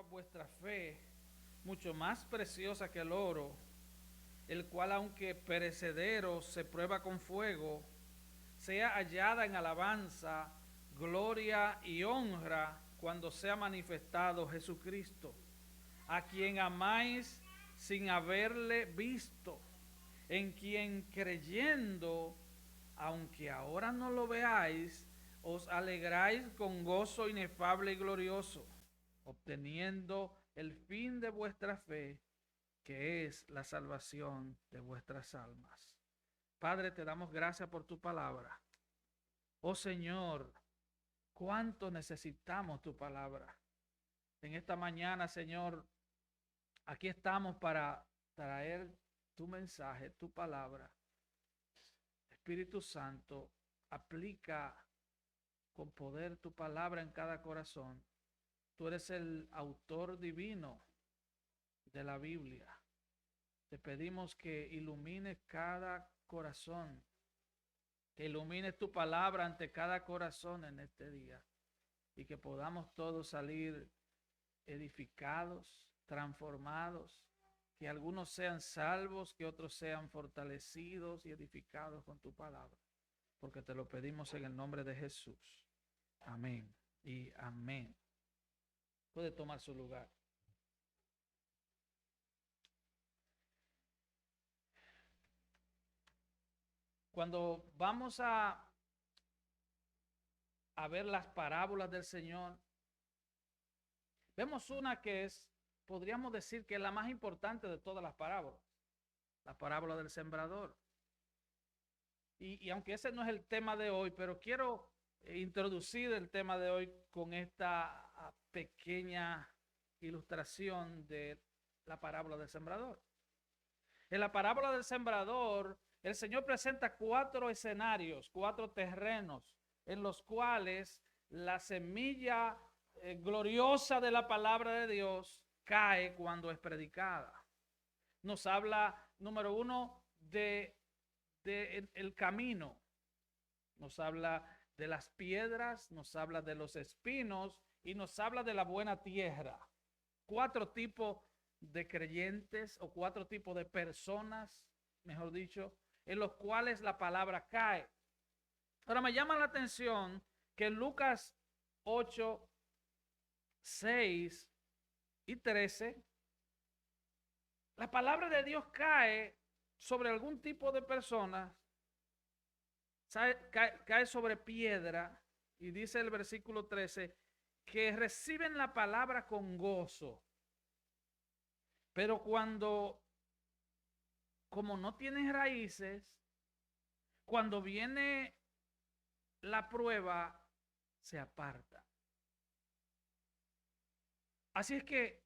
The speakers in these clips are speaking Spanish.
vuestra fe, mucho más preciosa que el oro, el cual aunque perecedero se prueba con fuego, sea hallada en alabanza, gloria y honra cuando sea manifestado Jesucristo, a quien amáis sin haberle visto, en quien creyendo, aunque ahora no lo veáis, os alegráis con gozo inefable y glorioso, obteniendo el fin de vuestra fe, que es la salvación de vuestras almas. Padre, te damos gracias por tu palabra. Oh Señor, cuánto necesitamos tu palabra. En esta mañana, Señor, aquí estamos para traer tu mensaje, tu palabra. Espíritu Santo, aplica con poder tu palabra en cada corazón. Tú eres el autor divino de la Biblia. Te pedimos que ilumines cada corazón, que ilumines tu palabra ante cada corazón en este día y que podamos todos salir edificados, transformados, que algunos sean salvos, que otros sean fortalecidos y edificados con tu palabra, porque te lo pedimos en el nombre de Jesús. Amén y amén. Puede tomar su lugar. Cuando vamos a ver las parábolas del Señor, vemos una que es, podríamos decir que es la más importante de todas las parábolas, la parábola del sembrador. Y aunque ese no es el tema de hoy, pero quiero introducir el tema de hoy con esta pequeña ilustración de la parábola del sembrador. En la parábola del sembrador, el Señor presenta 4 escenarios, 4 terrenos, en los cuales la semilla gloriosa de la palabra de Dios cae cuando es predicada. Nos habla, número 1, de el camino. Nos habla de las piedras, nos habla de los espinos y nos habla de la buena tierra. 4 tipos de creyentes o 4 tipos de personas, mejor dicho, en los cuales la palabra cae. Ahora me llama la atención que en Lucas 8, 6 y 13, la palabra de Dios cae sobre algún tipo de personas, cae sobre piedra, y dice el versículo 13, que reciben la palabra con gozo. Pero como no tienen raíces, cuando viene la prueba, se aparta. Así es que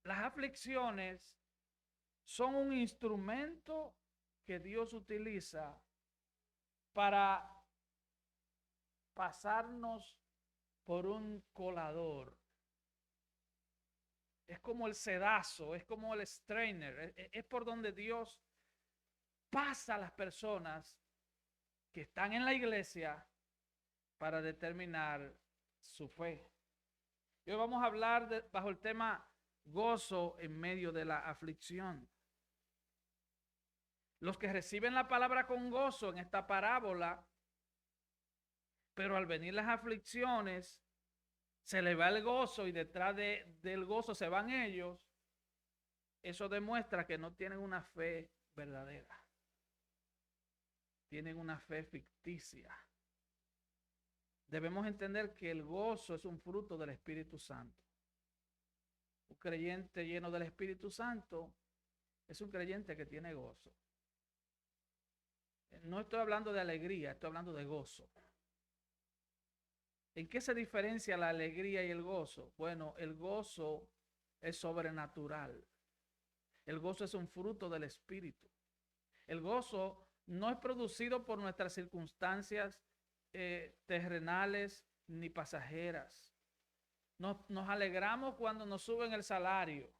las aflicciones son un instrumento que Dios utiliza para pasarnos por un colador. Es como el sedazo, es como el strainer, es por donde Dios pasa a las personas que están en la iglesia para determinar su fe. Y hoy vamos a hablar bajo el tema gozo en medio de la aflicción. Los que reciben la palabra con gozo en esta parábola, pero al venir las aflicciones, se le va el gozo y detrás del gozo se van ellos. Eso demuestra que no tienen una fe verdadera. Tienen una fe ficticia. Debemos entender que el gozo es un fruto del Espíritu Santo. Un creyente lleno del Espíritu Santo es un creyente que tiene gozo. No estoy hablando de alegría, estoy hablando de gozo. ¿En qué se diferencia la alegría y el gozo? Bueno, el gozo es sobrenatural. El gozo es un fruto del Espíritu. El gozo no es producido por nuestras circunstancias terrenales ni pasajeras. Nos alegramos cuando nos suben el salario.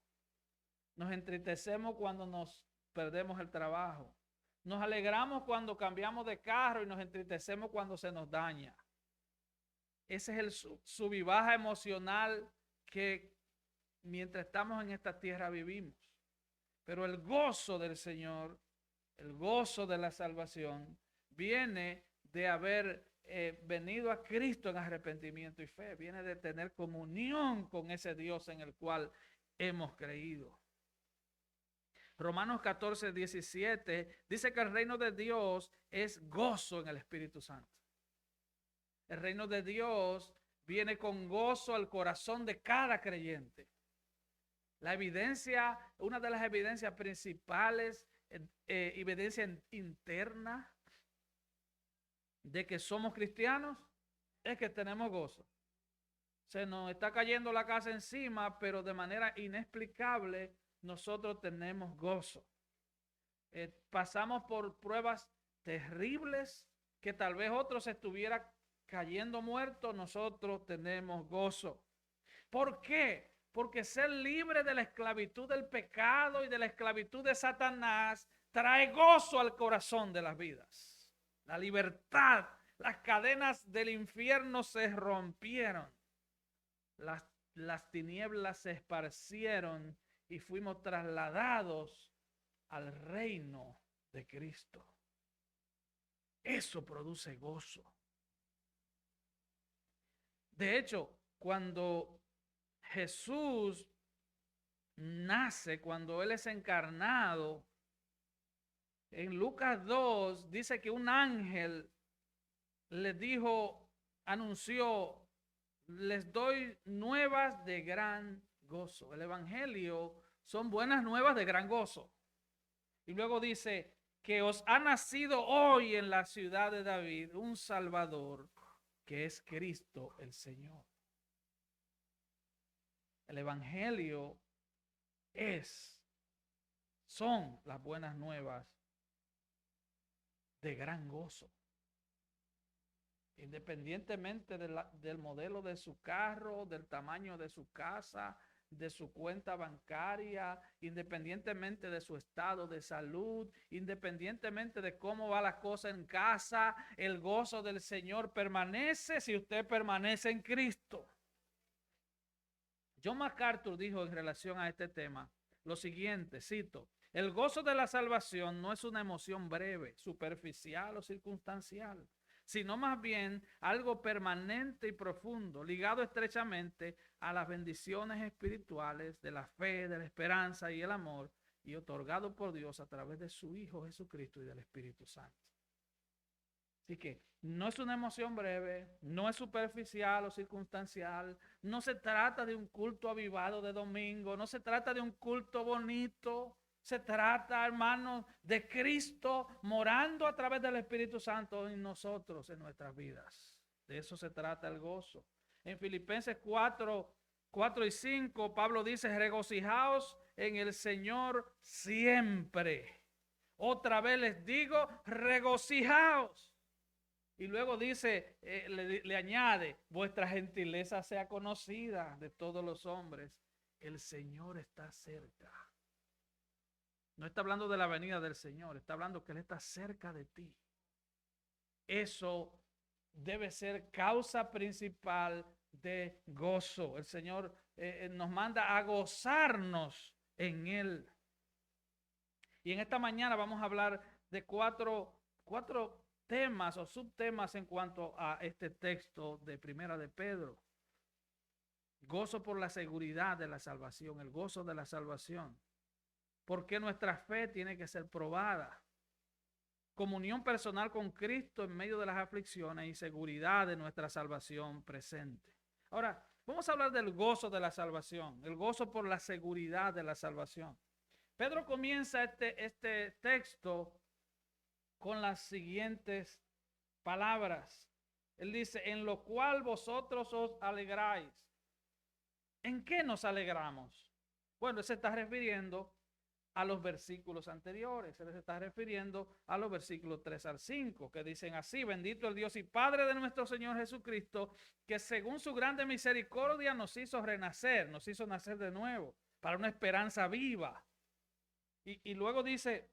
Nos entristecemos cuando nos perdemos el trabajo. Nos alegramos cuando cambiamos de carro y nos entristecemos cuando se nos daña. Ese es el sub y baja emocional que mientras estamos en esta tierra vivimos. Pero el gozo del Señor, el gozo de la salvación, viene de haber venido a Cristo en arrepentimiento y fe. Viene de tener comunión con ese Dios en el cual hemos creído. Romanos 14, 17 dice que el reino de Dios es gozo en el Espíritu Santo. El reino de Dios viene con gozo al corazón de cada creyente. La evidencia, una de las evidencias principales, evidencia interna de que somos cristianos, es que tenemos gozo. Se nos está cayendo la casa encima, pero de manera inexplicable nosotros tenemos gozo. Pasamos por pruebas terribles que tal vez otros estuvieran cayendo muertos, nosotros tenemos gozo. ¿Por qué? Porque ser libre de la esclavitud del pecado y de la esclavitud de Satanás trae gozo al corazón de las vidas. La libertad, las cadenas del infierno se rompieron. Las tinieblas se esparcieron y fuimos trasladados al reino de Cristo. Eso produce gozo. De hecho, cuando Jesús nace, cuando Él es encarnado, en Lucas 2 dice que un ángel le dijo, anunció, les doy nuevas de gran gozo. El evangelio son buenas nuevas de gran gozo. Y luego dice que os ha nacido hoy en la ciudad de David un Salvador, que es Cristo el Señor. El evangelio son las buenas nuevas de gran gozo. Independientemente del modelo de su carro, del tamaño de su casa, de su cuenta bancaria, independientemente de su estado de salud, independientemente de cómo va la cosa en casa, el gozo del Señor permanece si usted permanece en Cristo. John MacArthur dijo en relación a este tema lo siguiente, cito: el gozo de la salvación no es una emoción breve, superficial o circunstancial, sino más bien algo permanente y profundo, ligado estrechamente a las bendiciones espirituales de la fe, de la esperanza y el amor, y otorgado por Dios a través de su Hijo Jesucristo y del Espíritu Santo. Así que no es una emoción breve, no es superficial o circunstancial, no se trata de un culto avivado de domingo, no se trata de un culto bonito. Se trata, hermanos, de Cristo morando a través del Espíritu Santo en nosotros, en nuestras vidas. De eso se trata el gozo. En Filipenses 4 y 5, Pablo dice: regocijaos en el Señor siempre. Otra vez les digo, regocijaos. Y luego dice, le añade: vuestra gentileza sea conocida de todos los hombres. El Señor está cerca. No está hablando de la venida del Señor, está hablando que Él está cerca de ti. Eso debe ser causa principal de gozo. El Señor nos manda a gozarnos en Él. Y en esta mañana vamos a hablar de cuatro temas o subtemas en cuanto a este texto de Primera de Pedro. Gozo por la seguridad de la salvación, el gozo de la salvación. Porque nuestra fe tiene que ser probada. Comunión personal con Cristo en medio de las aflicciones y seguridad de nuestra salvación presente. Ahora, vamos a hablar del gozo de la salvación, el gozo por la seguridad de la salvación. Pedro comienza este texto con las siguientes palabras. Él dice: en lo cual vosotros os alegráis. ¿En qué nos alegramos? Bueno, se está refiriendo a los versículos anteriores. Se está refiriendo a los versículos 3 al 5, que dicen así: bendito el Dios y Padre de nuestro Señor Jesucristo, que según su grande misericordia nos hizo renacer, nos hizo nacer de nuevo, para una esperanza viva. Y luego dice: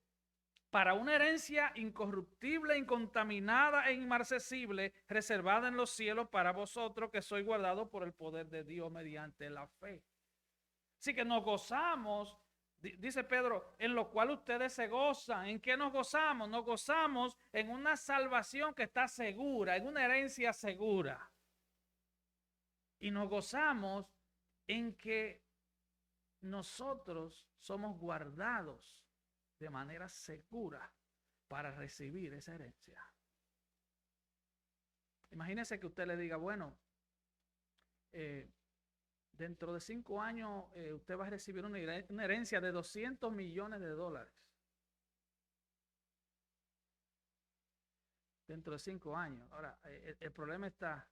para una herencia incorruptible, incontaminada e inmarcesible, reservada en los cielos para vosotros, que sois guardados por el poder de Dios mediante la fe. Así que nos gozamos, dice Pedro, en lo cual ustedes se gozan. ¿En qué nos gozamos? Nos gozamos en una salvación que está segura, en una herencia segura. Y nos gozamos en que nosotros somos guardados de manera segura para recibir esa herencia. Imagínese que usted le diga, bueno, dentro de 5 años usted va a recibir una herencia de $200 millones. Dentro de 5 años. Ahora, el problema está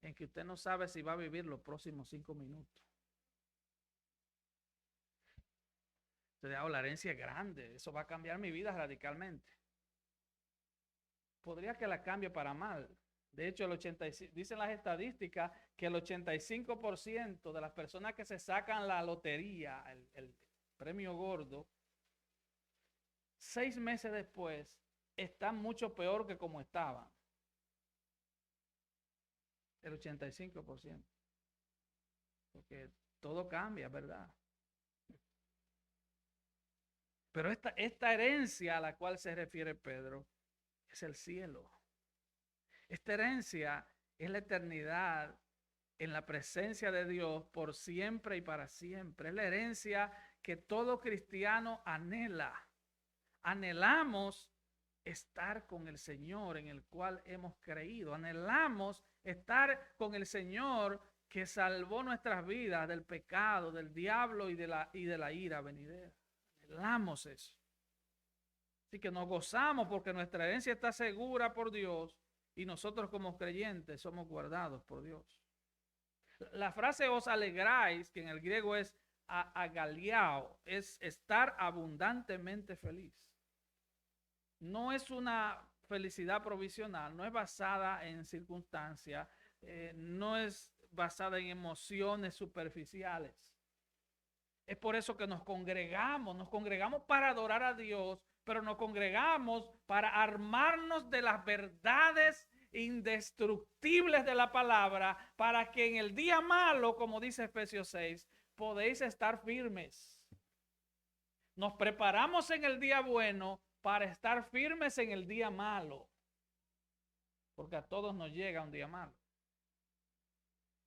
en que usted no sabe si va a vivir los próximos 5 minutos. Entonces, la herencia es grande, eso va a cambiar mi vida radicalmente. Podría que la cambie para mal. De hecho, dicen las estadísticas que el 85% de las personas que se sacan la lotería, el premio gordo, 6 meses después están mucho peor que como estaban. El 85%. Porque todo cambia, ¿verdad? Pero esta herencia a la cual se refiere Pedro es el cielo. Esta herencia es la eternidad en la presencia de Dios por siempre y para siempre. Es la herencia que todo cristiano anhela. Anhelamos estar con el Señor en el cual hemos creído. Anhelamos estar con el Señor que salvó nuestras vidas del pecado, del diablo y de la ira venidera. Anhelamos eso. Así que nos gozamos porque nuestra herencia está segura por Dios y nosotros como creyentes somos guardados por Dios. La frase os alegráis, que en el griego es agaliao, es estar abundantemente feliz. No es una felicidad provisional, no es basada en circunstancias, no es basada en emociones superficiales. Es por eso que nos congregamos para adorar a Dios, pero nos congregamos para armarnos de las verdades indestructibles de la palabra, para que en el día malo, como dice Efesios 6, podéis estar firmes. Nos preparamos en el día bueno para estar firmes en el día malo, porque a todos nos llega un día malo.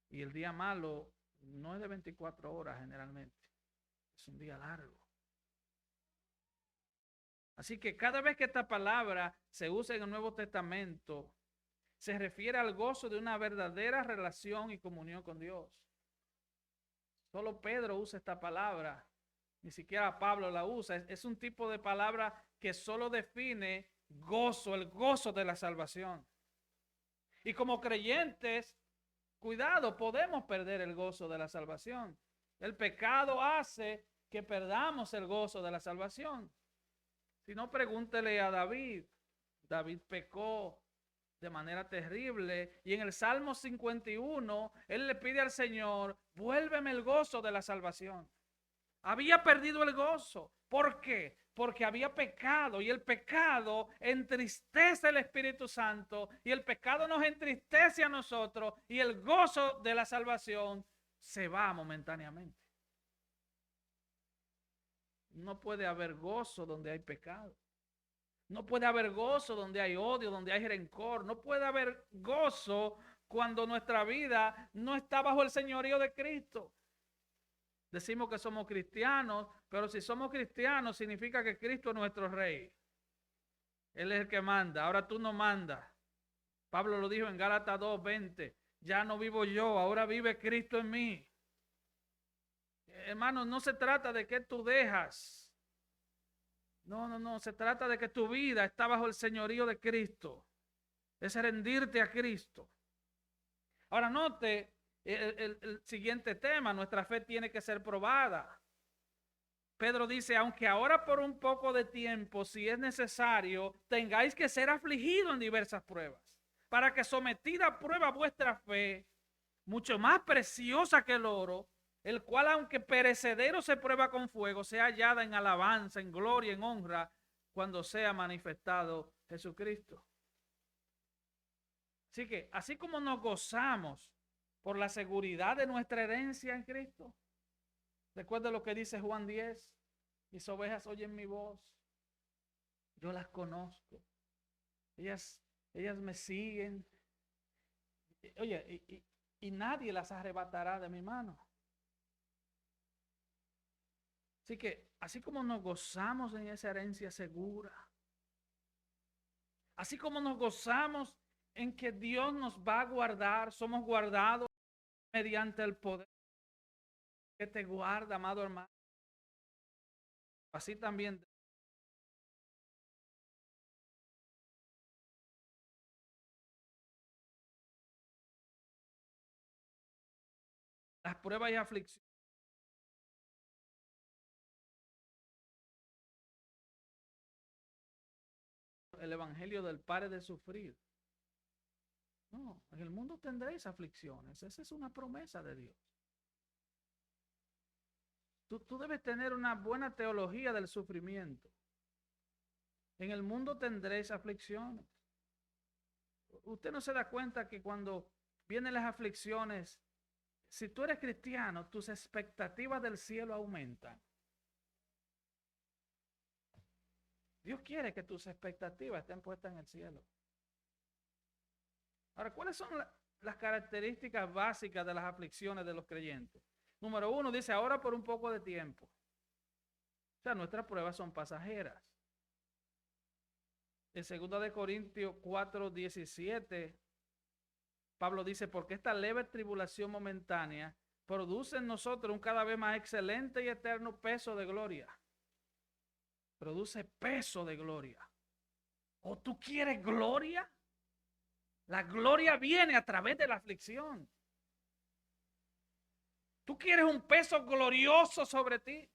Y el día malo no es de 24 horas generalmente, es un día largo. Así que cada vez que esta palabra se usa en el Nuevo Testamento, se refiere al gozo de una verdadera relación y comunión con Dios. Solo Pedro usa esta palabra, ni siquiera Pablo la usa. Es un tipo de palabra que solo define gozo, el gozo de la salvación. Y como creyentes, cuidado, podemos perder el gozo de la salvación. El pecado hace que perdamos el gozo de la salvación. Si no, pregúntele a David. David pecó de manera terrible y en el Salmo 51 él le pide al Señor, vuélveme el gozo de la salvación. Había perdido el gozo. ¿Por qué? Porque había pecado y el pecado entristece el Espíritu Santo y el pecado nos entristece a nosotros y el gozo de la salvación se va momentáneamente. No puede haber gozo donde hay pecado. No puede haber gozo donde hay odio, donde hay rencor. No puede haber gozo cuando nuestra vida no está bajo el señorío de Cristo. Decimos que somos cristianos, pero si somos cristianos significa que Cristo es nuestro rey. Él es el que manda. Ahora tú no mandas. Pablo lo dijo en Gálatas 2:20. Ya no vivo yo, ahora vive Cristo en mí. Hermanos, no se trata de que tú dejas. No, se trata de que tu vida está bajo el señorío de Cristo. Es rendirte a Cristo. Ahora note el siguiente tema, nuestra fe tiene que ser probada. Pedro dice, aunque ahora por un poco de tiempo, si es necesario, tengáis que ser afligidos en diversas pruebas, para que sometida a prueba vuestra fe, mucho más preciosa que el oro, el cual aunque perecedero se prueba con fuego, sea hallada en alabanza, en gloria, en honra, cuando sea manifestado Jesucristo. Así que, así como nos gozamos por la seguridad de nuestra herencia en Cristo, Recuerda lo que dice Juan 10. Mis ovejas oyen mi voz. Yo las conozco. Ellas me siguen. Oye, y nadie las arrebatará de mi mano. Así que, así como nos gozamos en esa herencia segura, así como nos gozamos en que Dios nos va a guardar, somos guardados mediante el poder que te guarda, amado hermano. Así también las pruebas y aflicciones. El evangelio del pare de sufrir. No, en el mundo tendréis aflicciones. Esa es una promesa de Dios. Tú debes tener una buena teología del sufrimiento. En el mundo tendréis aflicciones. Usted no se da cuenta que cuando vienen las aflicciones, si tú eres cristiano, tus expectativas del cielo aumentan. Dios quiere que tus expectativas estén puestas en el cielo. Ahora, ¿cuáles son las características básicas de las aflicciones de los creyentes? Número 1, dice, ahora por un poco de tiempo. O sea, nuestras pruebas son pasajeras. En 2 Corintios 4:17, Pablo dice, porque esta leve tribulación momentánea produce en nosotros un cada vez más excelente y eterno peso de gloria. Produce peso de gloria. ¿O tú quieres gloria? La gloria viene a través de la aflicción. ¿Tú quieres un peso glorioso sobre ti?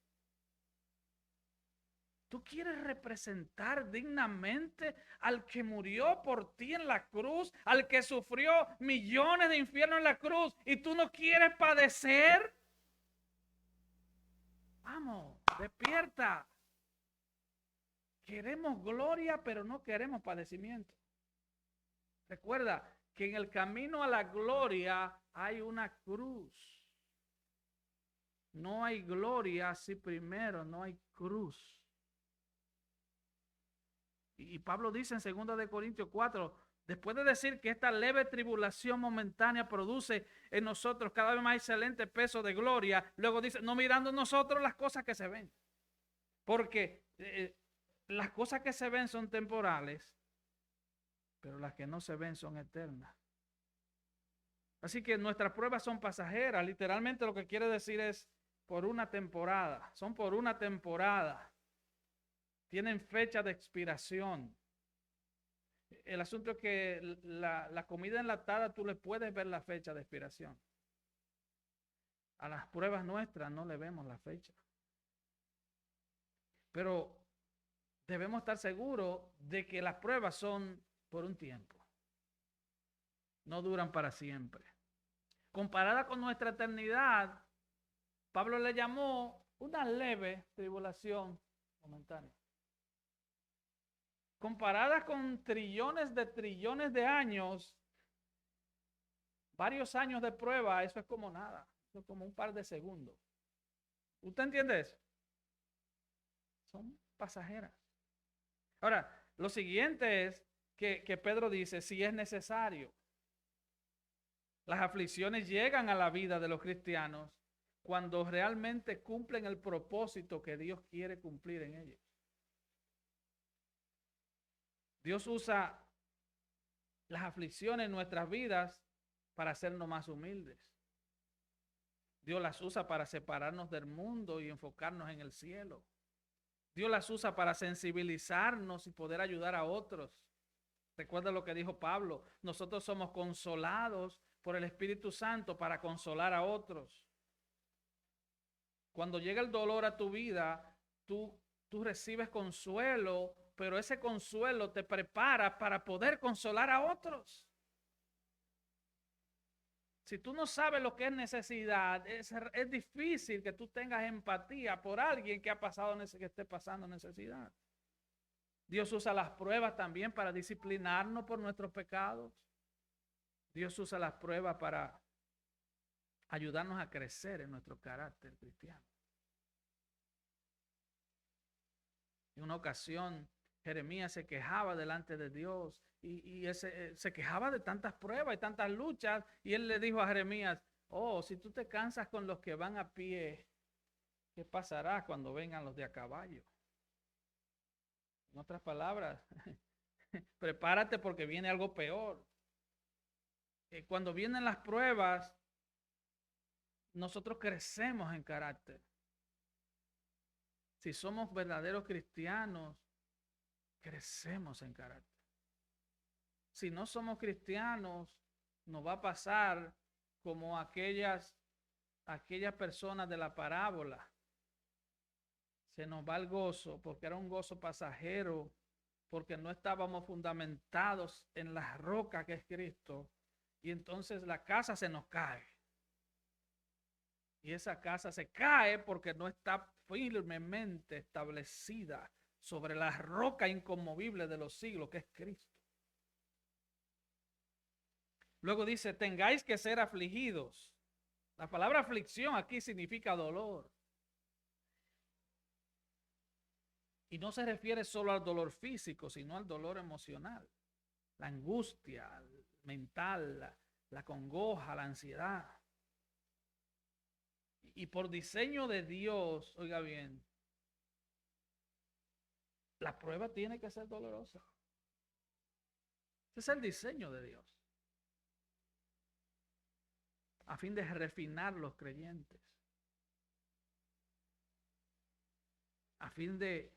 ¿Tú quieres representar dignamente al que murió por ti en la cruz, al que sufrió millones de infiernos en la cruz y tú no quieres padecer? Vamos, despierta. Queremos gloria, pero no queremos padecimiento. Recuerda que en el camino a la gloria hay una cruz. No hay gloria si primero no hay cruz. Y Pablo dice en 2 Corintios 4, después de decir que esta leve tribulación momentánea produce en nosotros cada vez más excelente peso de gloria, luego dice, no mirando nosotros las cosas que se ven. Porque las cosas que se ven son temporales, pero las que no se ven son eternas. Así que nuestras pruebas son pasajeras. Literalmente lo que quiere decir es por una temporada. Son por una temporada. Tienen fecha de expiración. El asunto es que la comida enlatada tú le puedes ver la fecha de expiración. A las pruebas nuestras no le vemos la fecha. Pero debemos estar seguros de que las pruebas son por un tiempo. No duran para siempre. Comparada con nuestra eternidad, Pablo le llamó una leve tribulación momentánea. Comparada con trillones de años, varios años de prueba, eso es como nada. Eso es como un par de segundos. ¿Usted entiende eso? Son pasajeras. Ahora, lo siguiente es que Pedro dice, si es necesario. Las aflicciones llegan a la vida de los cristianos cuando realmente cumplen el propósito que Dios quiere cumplir en ellos. Dios usa las aflicciones en nuestras vidas para hacernos más humildes. Dios las usa para separarnos del mundo y enfocarnos en el cielo. Dios las usa para sensibilizarnos y poder ayudar a otros. Recuerda lo que dijo Pablo, nosotros somos consolados por el Espíritu Santo para consolar a otros. Cuando llega el dolor a tu vida, tú recibes consuelo, pero ese consuelo te prepara para poder consolar a otros. Si tú no sabes lo que es necesidad, es difícil que tú tengas empatía por alguien que que esté pasando necesidad. Dios usa las pruebas también para disciplinarnos por nuestros pecados. Dios usa las pruebas para ayudarnos a crecer en nuestro carácter cristiano. En una ocasión, Jeremías se quejaba delante de Dios se quejaba de tantas pruebas y tantas luchas. Y él le dijo a Jeremías, oh, si tú te cansas con los que van a pie, ¿qué pasará cuando vengan los de a caballo? En otras palabras, prepárate porque viene algo peor. Cuando vienen las pruebas, nosotros crecemos en carácter. Si somos verdaderos cristianos, crecemos en carácter. Si no somos cristianos, nos va a pasar como aquellas personas de la parábola. Se nos va el gozo porque era un gozo pasajero, porque no estábamos fundamentados en la roca que es Cristo. Y entonces la casa se nos cae. Y esa casa se cae porque no está firmemente establecida sobre la roca inconmovible de los siglos, que es Cristo. Luego dice, tengáis que ser afligidos. La palabra aflicción aquí significa dolor. Y no se refiere solo al dolor físico, sino al dolor emocional. La angustia mental, la congoja, la ansiedad. Y por diseño de Dios, oiga bien, la prueba tiene que ser dolorosa. Ese es el diseño de Dios. A fin de refinar los creyentes. A fin de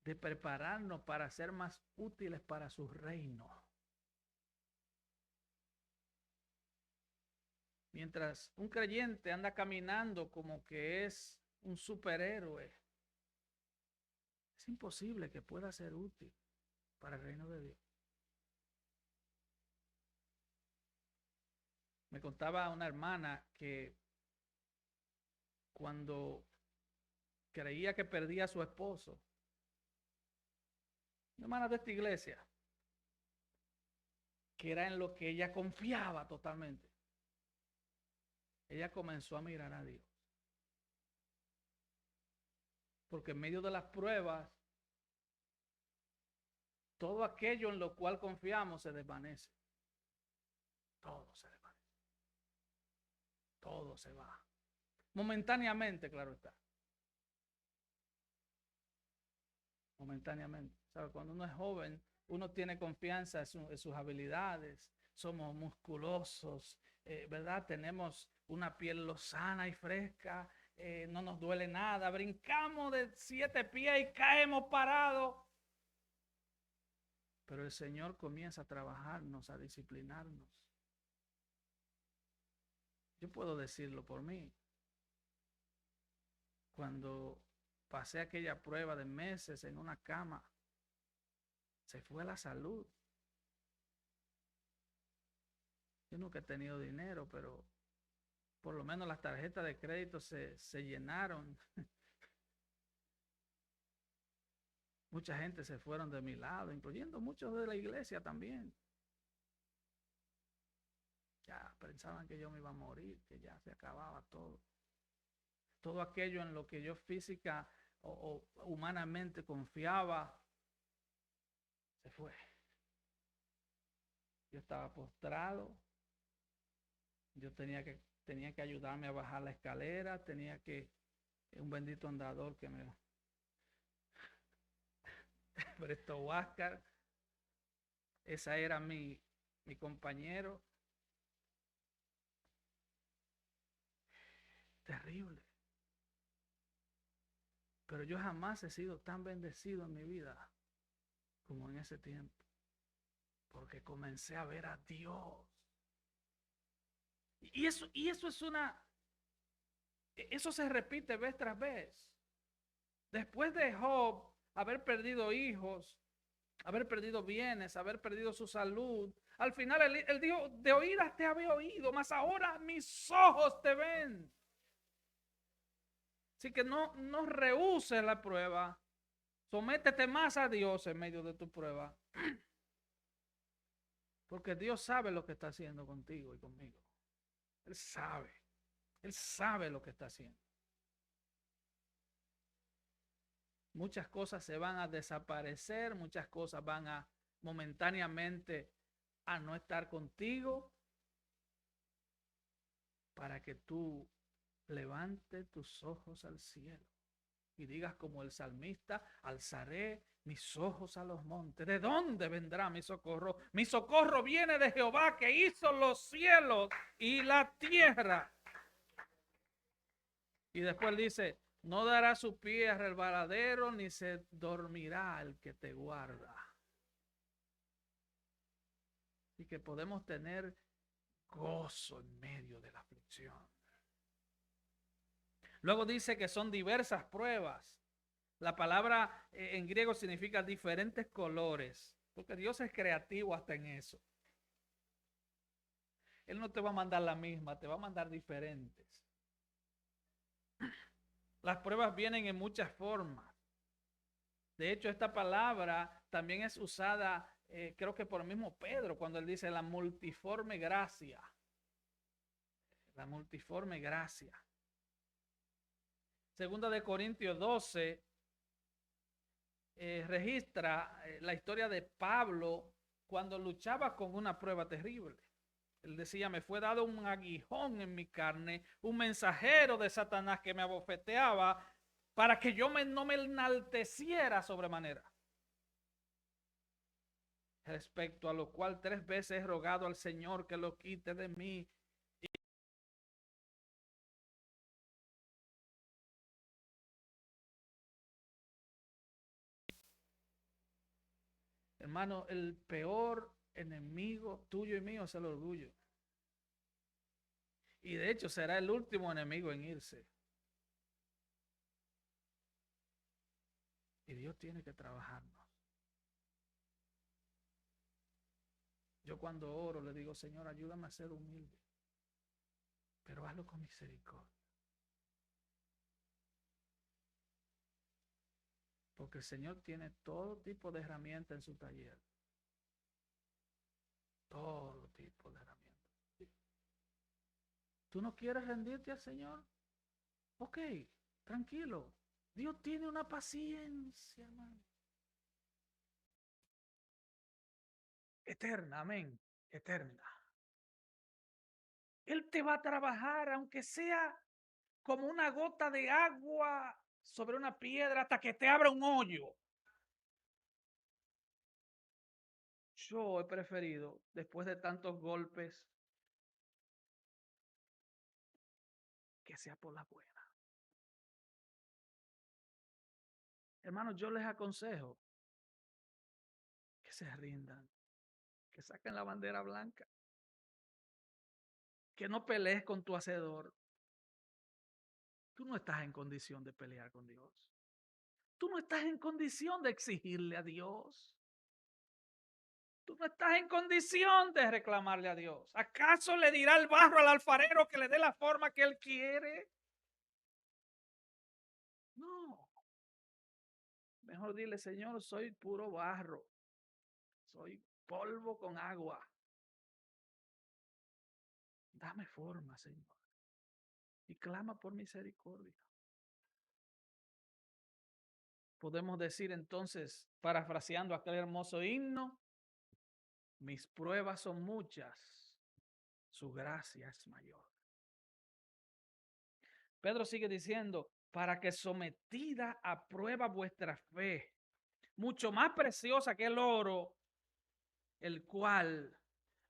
prepararnos para ser más útiles para su reino. Mientras un creyente anda caminando como que es un superhéroe, es imposible que pueda ser útil para el reino de Dios. Me contaba una hermana que cuando creía que perdía a su esposo, una hermana de esta iglesia, que era en lo que ella confiaba totalmente, ella comenzó a mirar a Dios. Porque en medio de las pruebas, todo aquello en lo cual confiamos se desvanece. Todo se desvanece. Todo se va. Momentáneamente, claro está. Momentáneamente. ¿Sabe? Cuando uno es joven, uno tiene confianza en sus habilidades. Somos musculosos, ¿verdad? Tenemos una piel lozana y fresca. No nos duele nada. Brincamos de 7 pies y caemos parados. Pero el Señor comienza a trabajarnos, a disciplinarnos. Yo puedo decirlo por mí. Cuando pasé aquella prueba de meses en una cama, se fue la salud. Yo nunca he tenido dinero, pero por lo menos las tarjetas de crédito se llenaron. Mucha gente se fueron de mi lado, incluyendo muchos de la iglesia también. Ya pensaban que yo me iba a morir, que ya se acababa todo. Todo aquello en lo que yo física o humanamente confiaba, se fue. Yo estaba postrado. Yo tenía que ayudarme a bajar la escalera. Tenía que, un bendito andador que me prestó Huáscar. Esa era mi compañero. Terrible. Pero yo jamás he sido tan bendecido en mi vida como en ese tiempo. Porque comencé a ver a Dios. Y eso es eso se repite vez tras vez. Después de Job haber perdido hijos, haber perdido bienes, haber perdido su salud, al final él dijo, de oídas te había oído, mas ahora mis ojos te ven. Así que no rehuses la prueba. Sométete más a Dios en medio de tu prueba. Porque Dios sabe lo que está haciendo contigo y conmigo. Él sabe. Él sabe lo que está haciendo. muchas cosas se van a desaparecer, muchas cosas van a momentáneamente a no estar contigo, para que tú levantes tus ojos al cielo y digas como el salmista: alzaré mis ojos a los montes. ¿De dónde vendrá mi socorro? Mi socorro viene de Jehová, que hizo los cielos y la tierra. Y después dice: no dará su pie a resbaladero, ni se dormirá el que te guarda. Y que podemos tener gozo en medio de la aflicción. Luego dice que son diversas pruebas. La palabra en griego significa diferentes colores, porque Dios es creativo hasta en eso. Él no te va a mandar la misma, te va a mandar diferentes. Las pruebas vienen en muchas formas. De hecho, esta palabra también es usada, creo que por el mismo Pedro, cuando él dice la multiforme gracia. La multiforme gracia. Segunda de Corintios 12 registra la historia de Pablo cuando luchaba con una prueba terrible. Él decía: me fue dado un aguijón en mi carne, un mensajero de Satanás que me abofeteaba para que yo no me enalteciera sobremanera. Respecto a lo cual 3 veces he rogado al Señor que lo quite de mí. Hermano, el peor enemigo tuyo y mío es el orgullo. Y de hecho será el último enemigo en irse. Y Dios tiene que trabajarnos. Yo cuando oro le digo: Señor, ayúdame a ser humilde, pero hazlo con misericordia. Porque el Señor tiene todo tipo de herramientas en su taller. Todo tipo de herramientas. ¿Tú no quieres rendirte al Señor? Ok, tranquilo. Dios tiene una paciencia, hermano. Eterna, amén. Eterna. Él te va a trabajar, aunque sea como una gota de agua sobre una piedra, hasta que te abra un hoyo. Yo he preferido, después de tantos golpes, que sea por la buena. Hermanos, yo les aconsejo que se rindan, que saquen la bandera blanca, que no pelees con tu hacedor. Tú no estás en condición de pelear con Dios. Tú no estás en condición de exigirle a Dios. Tú no estás en condición de reclamarle a Dios. ¿Acaso le dirá el barro al alfarero que le dé la forma que él quiere? No. Mejor dile: Señor, soy puro barro. Soy polvo con agua. Dame forma, Señor. Y clama por misericordia. Podemos decir entonces, parafraseando aquel hermoso himno: mis pruebas son muchas, su gracia es mayor. Pedro sigue diciendo: para que sometida a prueba vuestra fe, mucho más preciosa que el oro, el cual,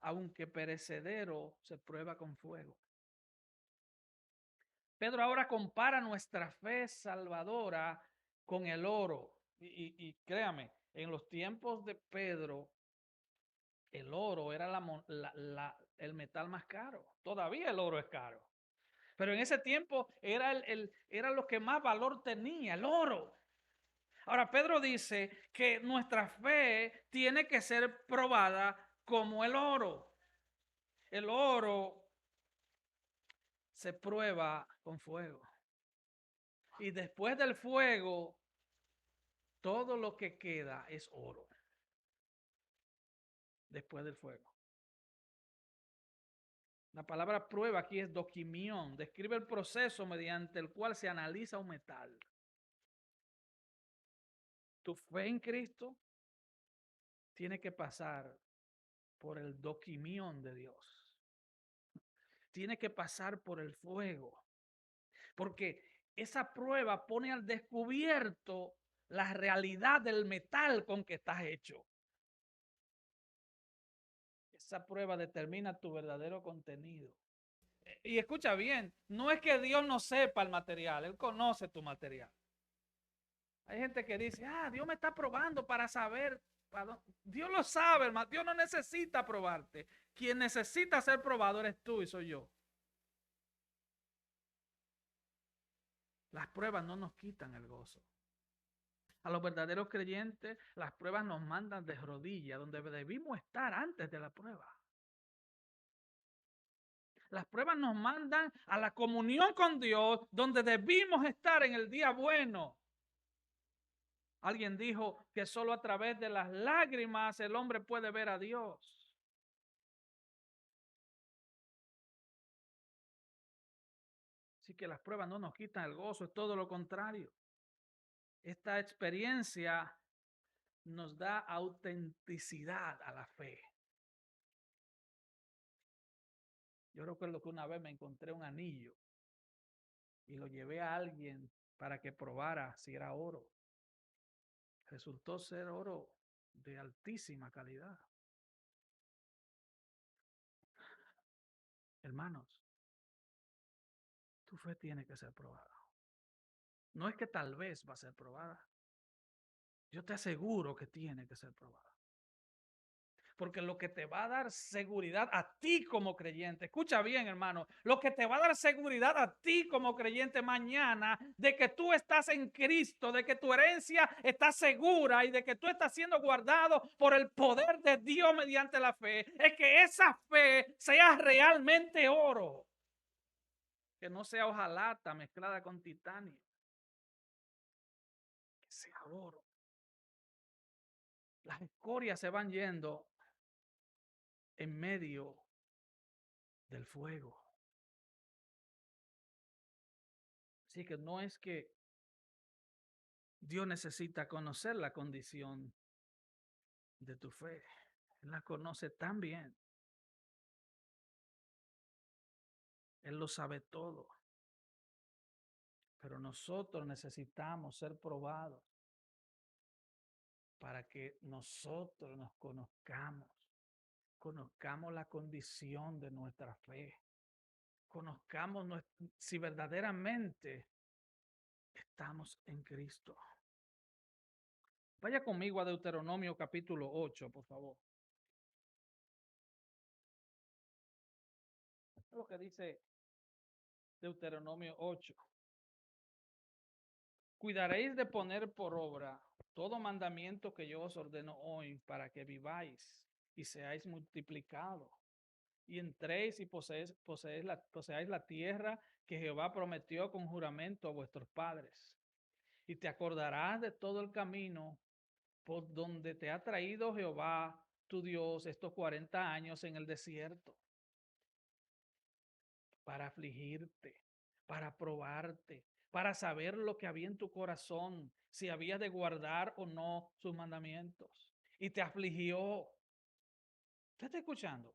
aunque perecedero, se prueba con fuego. Pedro ahora compara nuestra fe salvadora con el oro. Y créame, en los tiempos de Pedro, el oro era el metal más caro. Todavía el oro es caro. Pero en ese tiempo era lo que más valor tenía, el oro. Ahora Pedro dice que nuestra fe tiene que ser probada como el oro. El oro se prueba con fuego. Y después del fuego, todo lo que queda es oro. Después del fuego. La palabra prueba aquí es doquimión. Describe el proceso mediante el cual se analiza un metal. Tu fe en Cristo tiene que pasar por el doquimión de Dios. Tiene que pasar por el fuego. Porque esa prueba pone al descubierto la realidad del metal con que estás hecho. Esa prueba determina tu verdadero contenido. Y escucha bien, no es que Dios no sepa el material, Él conoce tu material. Hay gente que dice, Dios me está probando para saber. Dios lo sabe, hermano. Dios no necesita probarte. Quien necesita ser probado eres tú y soy yo. Las pruebas no nos quitan el gozo. A los verdaderos creyentes, las pruebas nos mandan de rodillas, donde debimos estar antes de la prueba. Las pruebas nos mandan a la comunión con Dios, donde debimos estar en el día bueno. Alguien dijo que solo a través de las lágrimas el hombre puede ver a Dios. Así que las pruebas no nos quitan el gozo, es todo lo contrario. Esta experiencia nos da autenticidad a la fe. Yo recuerdo que una vez me encontré un anillo y lo llevé a alguien para que probara si era oro. Resultó ser oro de altísima calidad. Hermanos, tu fe tiene que ser probada. No es que tal vez va a ser probada. Yo te aseguro que tiene que ser probada. Porque lo que te va a dar seguridad a ti como creyente, escucha bien, hermano, lo que te va a dar seguridad a ti como creyente mañana de que tú estás en Cristo, de que tu herencia está segura y de que tú estás siendo guardado por el poder de Dios mediante la fe, es que esa fe sea realmente oro, que no sea hojalata mezclada con titanio, que sea oro. Las escorias se van yendo en medio del fuego. Así que no es que Dios necesita conocer la condición de tu fe. Él la conoce tan bien. Él lo sabe todo. Pero nosotros necesitamos ser probados para que nosotros nos conozcamos. Conozcamos la condición de nuestra fe. Conozcamos si verdaderamente estamos en Cristo. Vaya conmigo a Deuteronomio capítulo 8, por favor. Lo que dice Deuteronomio 8. Cuidaréis de poner por obra todo mandamiento que yo os ordeno hoy para que viváis y seáis multiplicados y entréis y poseáis la tierra que Jehová prometió con juramento a vuestros padres. Y te acordarás de todo el camino por donde te ha traído Jehová tu Dios estos 40 años en el desierto para afligirte, para probarte, para saber lo que había en tu corazón, si habías de guardar o no sus mandamientos. Y te afligió. ¿Usted está escuchando?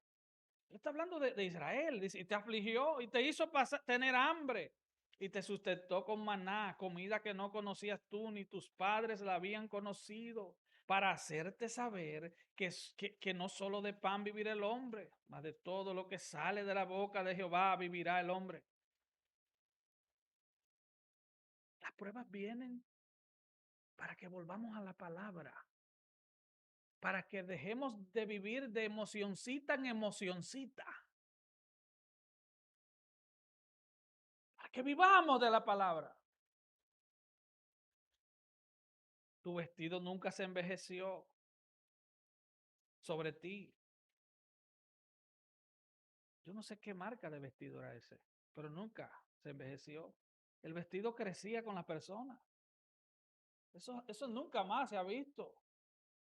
Está hablando de Israel, dice, y te afligió y te hizo tener hambre y te sustentó con maná, comida que no conocías tú ni tus padres la habían conocido, para hacerte saber que no solo de pan vivirá el hombre, mas de todo lo que sale de la boca de Jehová vivirá el hombre. Las pruebas vienen para que volvamos a la palabra, para que dejemos de vivir de emocioncita en emocioncita, para que vivamos de la palabra. Tu vestido nunca se envejeció sobre ti. Yo no sé qué marca de vestido era ese, pero nunca se envejeció. El vestido crecía con la persona. Eso nunca más se ha visto.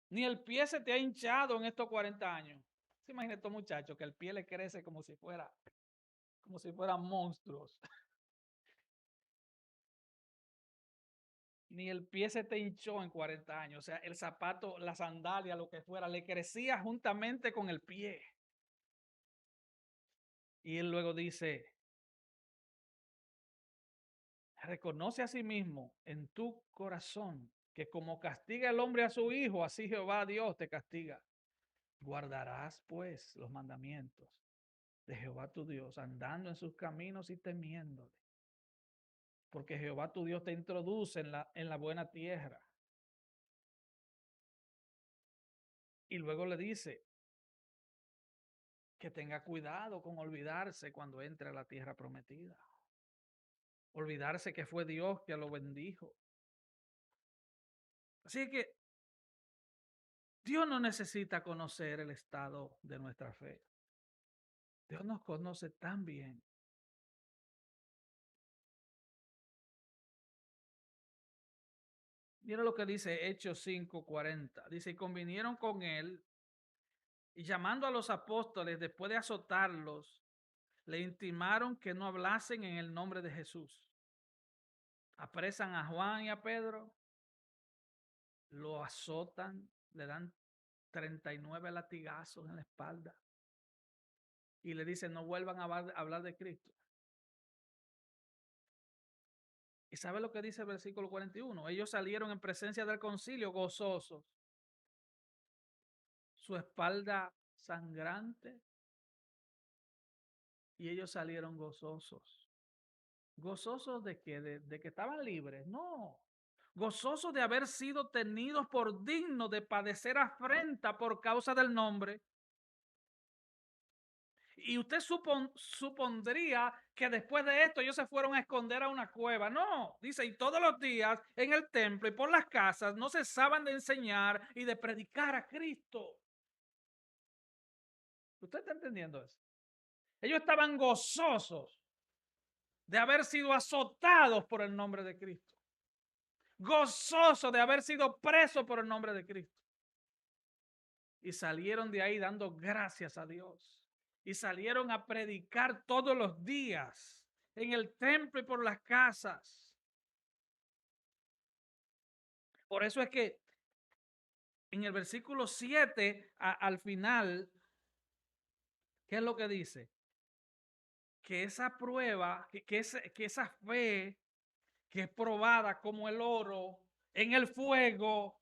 Ni el pie se te ha hinchado en estos 40 años. Se imagina estos muchachos que el pie le crece como si fueran monstruos. ni el pie se te hinchó en 40 años. O sea, el zapato, la sandalia, lo que fuera, le crecía juntamente con el pie. Y él luego dice, reconoce a sí mismo en tu corazón que como castiga el hombre a su hijo, así Jehová Dios te castiga. Guardarás pues los mandamientos de Jehová tu Dios, andando en sus caminos y temiéndole. Porque Jehová tu Dios te introduce en la buena tierra. Y luego le dice que tenga cuidado con olvidarse cuando entre a la tierra prometida. Olvidarse que fue Dios que lo bendijo. Así que Dios no necesita conocer el estado de nuestra fe. Dios nos conoce tan bien. Mira lo que dice Hechos 5:40. Dice, y convinieron con él y llamando a los apóstoles después de azotarlos, le intimaron que no hablasen en el nombre de Jesús. Apresan a Juan y a Pedro, lo azotan, le dan 39 latigazos en la espalda y le dicen no vuelvan a hablar de Cristo. ¿Y sabe lo que dice el versículo 41? Ellos salieron en presencia del concilio gozosos, su espalda sangrante, y ellos salieron gozosos. ¿Gozosos de qué? ¿De que estaban libres? No. Gozosos de haber sido tenidos por dignos de padecer afrenta por causa del nombre. Y usted supondría que después de esto ellos se fueron a esconder a una cueva. No, dice, y todos los días en el templo y por las casas no cesaban de enseñar y de predicar a Cristo. ¿Usted está entendiendo eso? Ellos estaban gozosos de haber sido azotados por el nombre de Cristo. Gozosos de haber sido presos por el nombre de Cristo. Y salieron de ahí dando gracias a Dios. Y salieron a predicar todos los días en el templo y por las casas. Por eso es que en el versículo 7 al final, ¿qué es lo que dice? Que esa prueba, que esa fe que es probada como el oro en el fuego,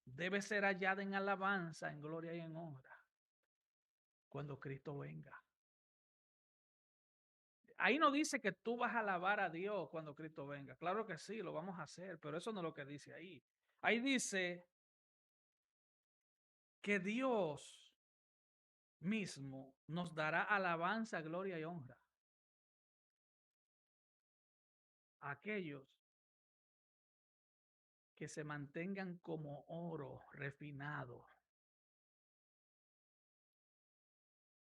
debe ser hallada en alabanza, en gloria y en honra cuando Cristo venga. Ahí no dice que tú vas a alabar a Dios cuando Cristo venga. Claro que sí, lo vamos a hacer, pero eso no es lo que dice ahí. Ahí dice que Dios mismo nos dará alabanza, gloria y honra a aquellos que se mantengan como oro refinado.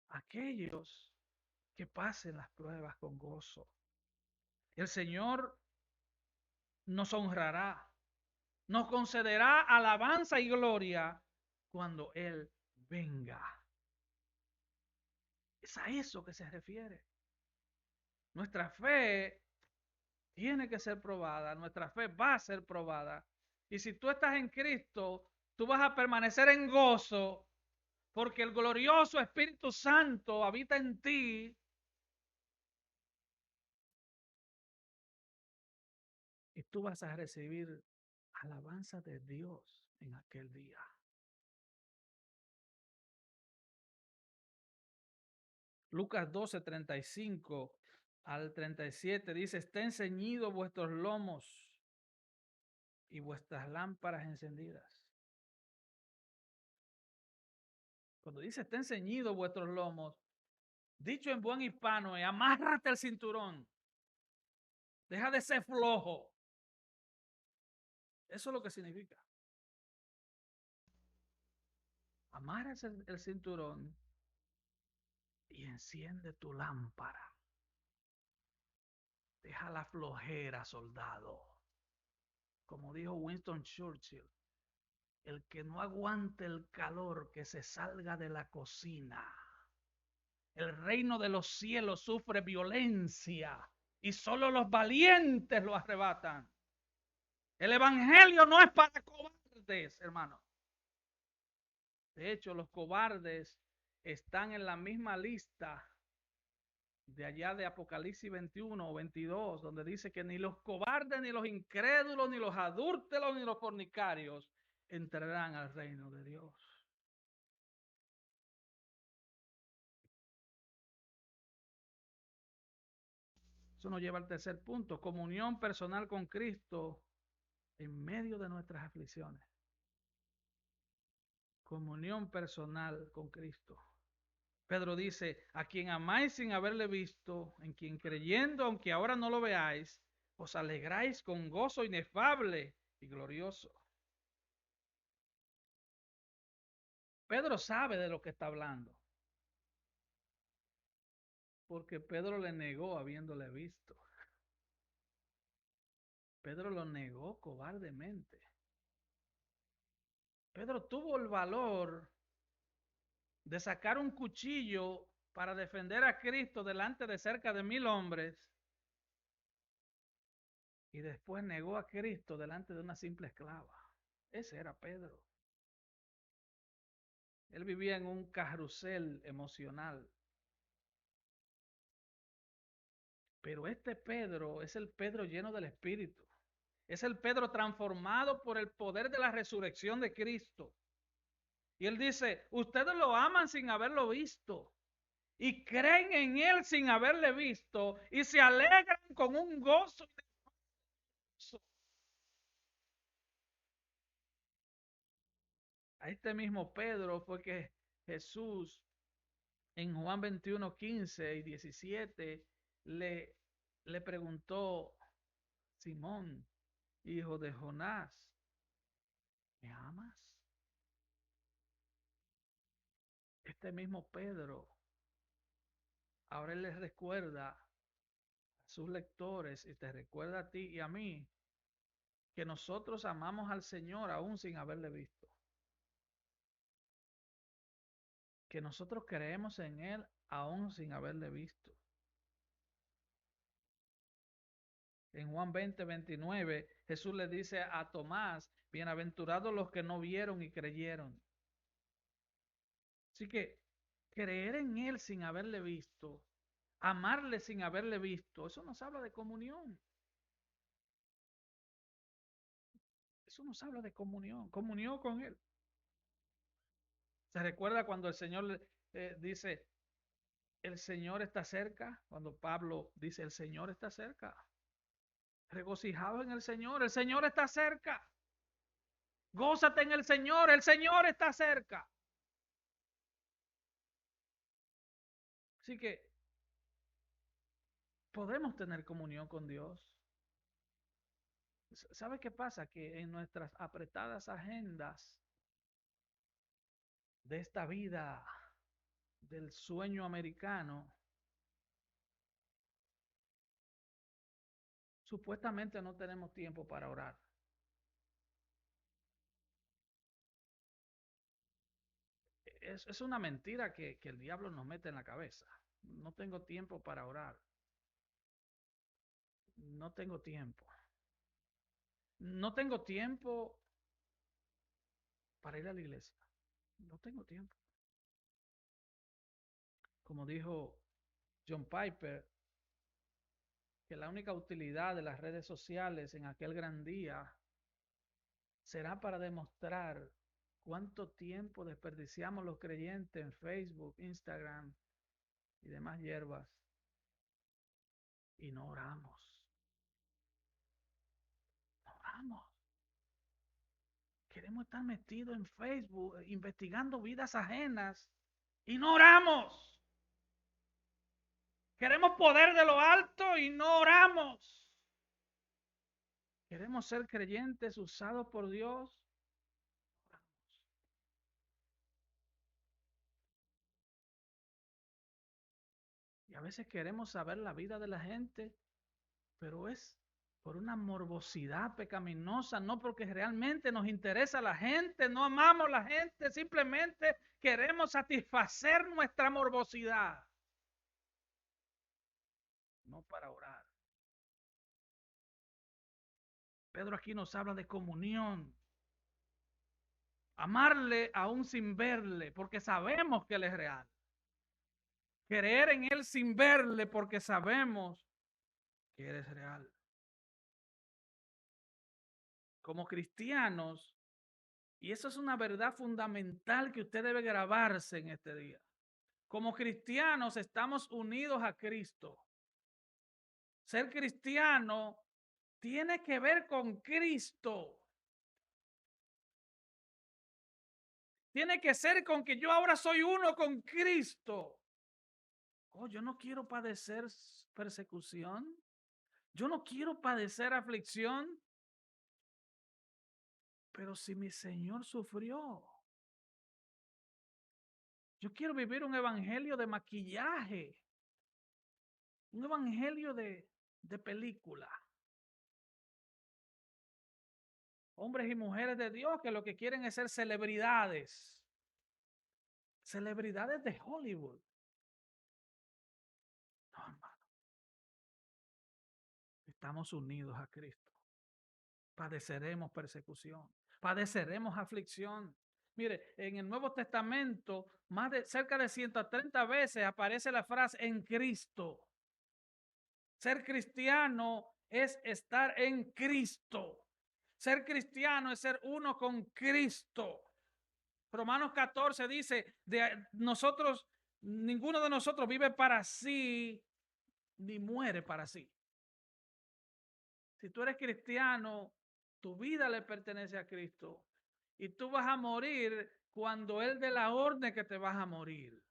Aquellos que pasen las pruebas con gozo. El Señor nos honrará, nos concederá alabanza y gloria cuando Él venga. Es a eso que se refiere. Nuestra fe tiene que ser probada, nuestra fe va a ser probada. Y si tú estás en Cristo, tú vas a permanecer en gozo porque el glorioso Espíritu Santo habita en ti. Y tú vas a recibir alabanza de Dios en aquel día. Lucas 12:35 al 37 dice, estén ceñidos vuestros lomos y vuestras lámparas encendidas. Cuando dice estén ceñidos vuestros lomos, dicho en buen hispano, es amárrate el cinturón. Deja de ser flojo. Eso es lo que significa. Amarras el cinturón y enciende tu lámpara. Deja la flojera, soldado. Como dijo Winston Churchill, el que no aguante el calor, que se salga de la cocina. El reino de los cielos sufre violencia y solo los valientes lo arrebatan. El evangelio no es para cobardes, hermano. De hecho, los cobardes están en la misma lista de allá de Apocalipsis 21 o 22, donde dice que ni los cobardes, ni los incrédulos, ni los adúlteros, ni los fornicarios entrarán al reino de Dios. Eso nos lleva al tercer punto, comunión personal con Cristo en medio de nuestras aflicciones. Comunión personal con Cristo. Pedro dice, a quien amáis sin haberle visto, en quien creyendo, aunque ahora no lo veáis, os alegráis con gozo inefable y glorioso. Pedro sabe de lo que está hablando, porque Pedro le negó habiéndole visto. Pedro lo negó cobardemente. Pedro tuvo el valor de sacar un cuchillo para defender a Cristo delante de cerca de 1000 hombres y después negó a Cristo delante de una simple esclava. Ese era Pedro. Él vivía en un carrusel emocional. Pero este Pedro es el Pedro lleno del Espíritu. Es el Pedro transformado por el poder de la resurrección de Cristo. Y él dice, ustedes lo aman sin haberlo visto. Y creen en él sin haberle visto. Y se alegran con un gozo. A este mismo Pedro fue que Jesús en Juan 21, 15 y 17 le preguntó, Simón, hijo de Jonás, ¿me amas? Este mismo Pedro ahora él les recuerda a sus lectores y te recuerda a ti y a mí que nosotros amamos al Señor aún sin haberle visto. Que nosotros creemos en Él aún sin haberle visto. En Juan 20, 29, Jesús le dice a Tomás, bienaventurados los que no vieron y creyeron. Así que creer en Él sin haberle visto, amarle sin haberle visto, eso nos habla de comunión. Eso nos habla de comunión, comunión con Él. ¿Se recuerda cuando el Señor dice, el Señor está cerca? Cuando Pablo dice, el Señor está cerca. Regocijado en el Señor está cerca. Gózate en el Señor está cerca. Así que podemos tener comunión con Dios. ¿Sabe qué pasa? Que en nuestras apretadas agendas de esta vida del sueño americano, supuestamente no tenemos tiempo para orar. Es una mentira que el diablo nos mete en la cabeza. No tengo tiempo para orar. No tengo tiempo. No tengo tiempo para ir a la iglesia. No tengo tiempo. Como dijo John Piper, que la única utilidad de las redes sociales en aquel gran día será para demostrar cuánto tiempo desperdiciamos los creyentes en Facebook, Instagram y demás hierbas y no oramos. No oramos. Queremos estar metidos en Facebook investigando vidas ajenas y no oramos. Queremos poder de lo alto y no oramos. Queremos ser creyentes usados por Dios. Y a veces queremos saber la vida de la gente, pero es por una morbosidad pecaminosa, no porque realmente nos interesa la gente, no amamos la gente, simplemente queremos satisfacer nuestra morbosidad, no para orar. Pedro aquí nos habla de comunión. Amarle aún sin verle, porque sabemos que Él es real. Creer en Él sin verle, porque sabemos que Él es real. Como cristianos, y eso es una verdad fundamental que usted debe grabarse en este día. Como cristianos estamos unidos a Cristo. Ser cristiano tiene que ver con Cristo. Tiene que ser con que yo ahora soy uno con Cristo. Oh, yo no quiero padecer persecución. Yo no quiero padecer aflicción. Pero si mi Señor sufrió, yo quiero vivir un evangelio de maquillaje. Un evangelio de película. Hombres y mujeres de Dios que lo que quieren es ser celebridades. Celebridades de Hollywood. No, hermano. Estamos unidos a Cristo. Padeceremos persecución. Padeceremos aflicción. Mire, en el Nuevo Testamento, cerca de 130 veces aparece la frase en Cristo. Ser cristiano es estar en Cristo. Ser cristiano es ser uno con Cristo. Romanos 14 dice, ninguno de nosotros vive para sí, ni muere para sí. Si tú eres cristiano, tu vida le pertenece a Cristo y tú vas a morir cuando Él dé la orden que te vas a morir.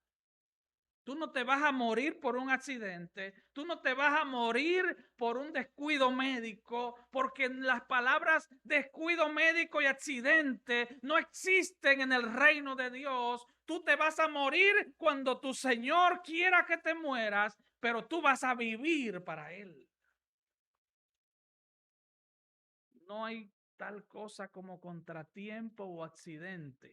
Tú no te vas a morir por un accidente, tú no te vas a morir por un descuido médico, porque las palabras descuido médico y accidente no existen en el reino de Dios. Tú te vas a morir cuando tu Señor quiera que te mueras, pero tú vas a vivir para Él. No hay tal cosa como contratiempo o accidente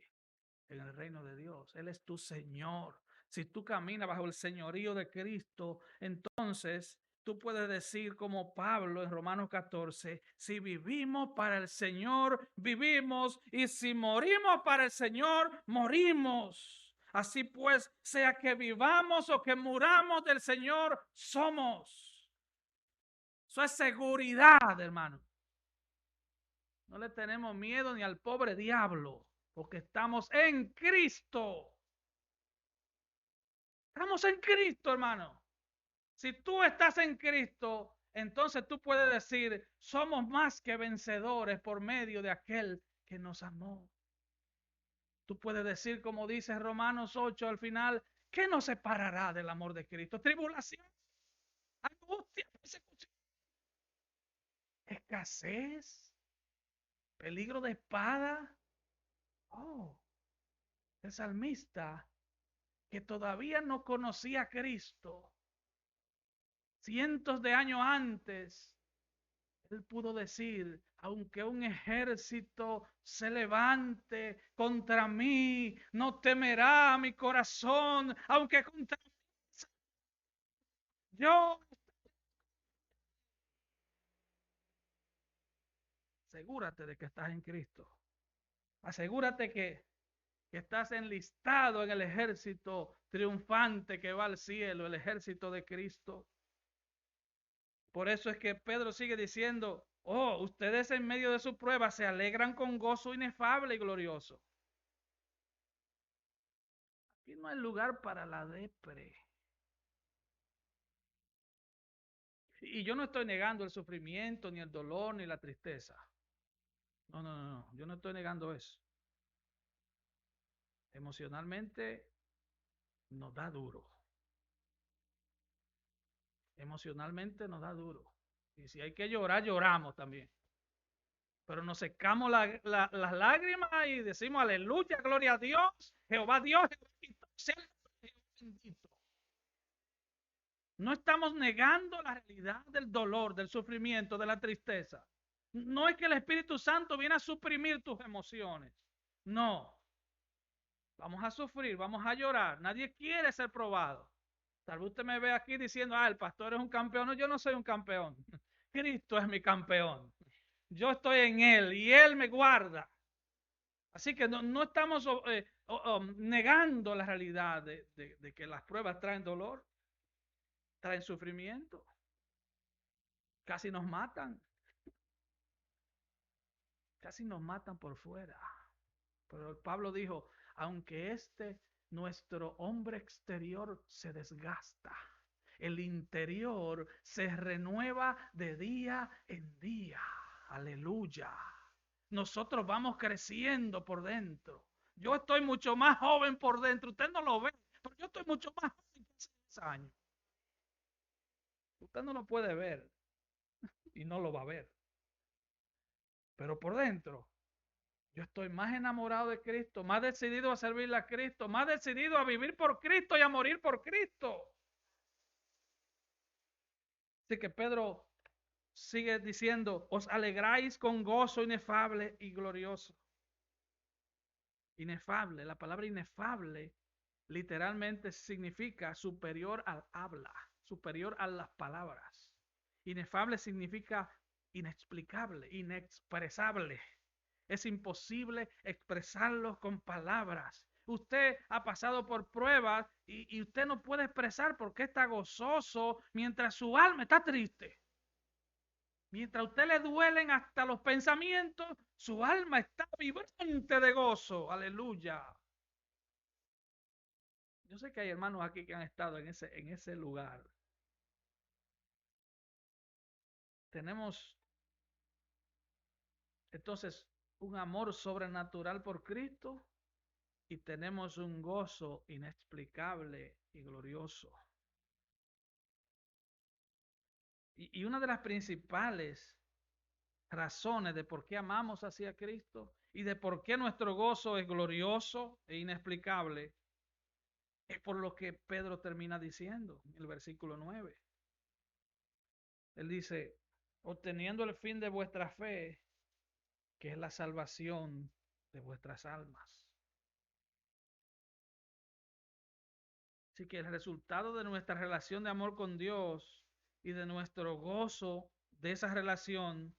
en el reino de Dios. Él es tu Señor. Si tú caminas bajo el señorío de Cristo, entonces tú puedes decir como Pablo en Romanos 14, si vivimos para el Señor, vivimos, y si morimos para el Señor, morimos. Así pues, sea que vivamos o que muramos del Señor, somos. Eso es seguridad, hermano. No le tenemos miedo ni al pobre diablo, porque estamos en Cristo. Estamos en Cristo, hermano. Si tú estás en Cristo, entonces tú puedes decir, somos más que vencedores por medio de aquel que nos amó. Tú puedes decir, como dice Romanos 8 al final, ¿qué nos separará del amor de Cristo? Tribulación, angustia, persecución, escasez, peligro de espada. Oh, el salmista que todavía no conocía a Cristo, cientos de años antes, él pudo decir, aunque un ejército se levante contra mí, no temerá mi corazón, aunque contra mí yo. Asegúrate de que estás en Cristo. Asegúrate que estás enlistado en el ejército triunfante que va al cielo, el ejército de Cristo. Por eso es que Pedro sigue diciendo, oh, ustedes en medio de su prueba se alegran con gozo inefable y glorioso. Aquí no hay lugar para la depre. Y yo no estoy negando el sufrimiento, ni el dolor, ni la tristeza. No, yo no estoy negando eso. Emocionalmente nos da duro. Emocionalmente nos da duro. Y si hay que llorar, lloramos también. Pero nos secamos las lágrimas y decimos aleluya, gloria a Dios, Jehová Dios, sea bendito. No estamos negando la realidad del dolor, del sufrimiento, de la tristeza. No es que el Espíritu Santo viene a suprimir tus emociones. No. Vamos a sufrir, vamos a llorar. Nadie quiere ser probado. Tal vez usted me ve aquí diciendo, el pastor es un campeón. No, yo no soy un campeón. Cristo es mi campeón. yo estoy en Él y Él me guarda. Así que no estamos negando la realidad de que las pruebas traen dolor, traen sufrimiento, casi nos matan, por fuera. Pero Pablo dijo, aunque nuestro hombre exterior se desgasta, el interior se renueva de día en día. Aleluya. Nosotros vamos creciendo por dentro. Yo estoy mucho más joven por dentro. Usted no lo ve, pero yo estoy mucho más joven que hace 10 años. Usted no lo puede ver y no lo va a ver. Pero por dentro, yo estoy más enamorado de Cristo, más decidido a servirle a Cristo, más decidido a vivir por Cristo y a morir por Cristo. Así que Pedro sigue diciendo, os alegráis con gozo inefable y glorioso. Inefable, la palabra inefable literalmente significa superior al habla, superior a las palabras. Inefable significa inexplicable, inexpresable. Es imposible expresarlo con palabras. Usted ha pasado por pruebas y usted no puede expresar por qué está gozoso mientras su alma está triste. Mientras a usted le duelen hasta los pensamientos, su alma está vibrante de gozo. Aleluya. Yo sé que hay hermanos aquí que han estado en ese lugar. Tenemos entonces un amor sobrenatural por Cristo y tenemos un gozo inexplicable y glorioso. Y una de las principales razones de por qué amamos así a Cristo y de por qué nuestro gozo es glorioso e inexplicable es por lo que Pedro termina diciendo en el versículo 9. Él dice, obteniendo el fin de vuestra fe, que es la salvación de vuestras almas. Así que el resultado de nuestra relación de amor con Dios y de nuestro gozo de esa relación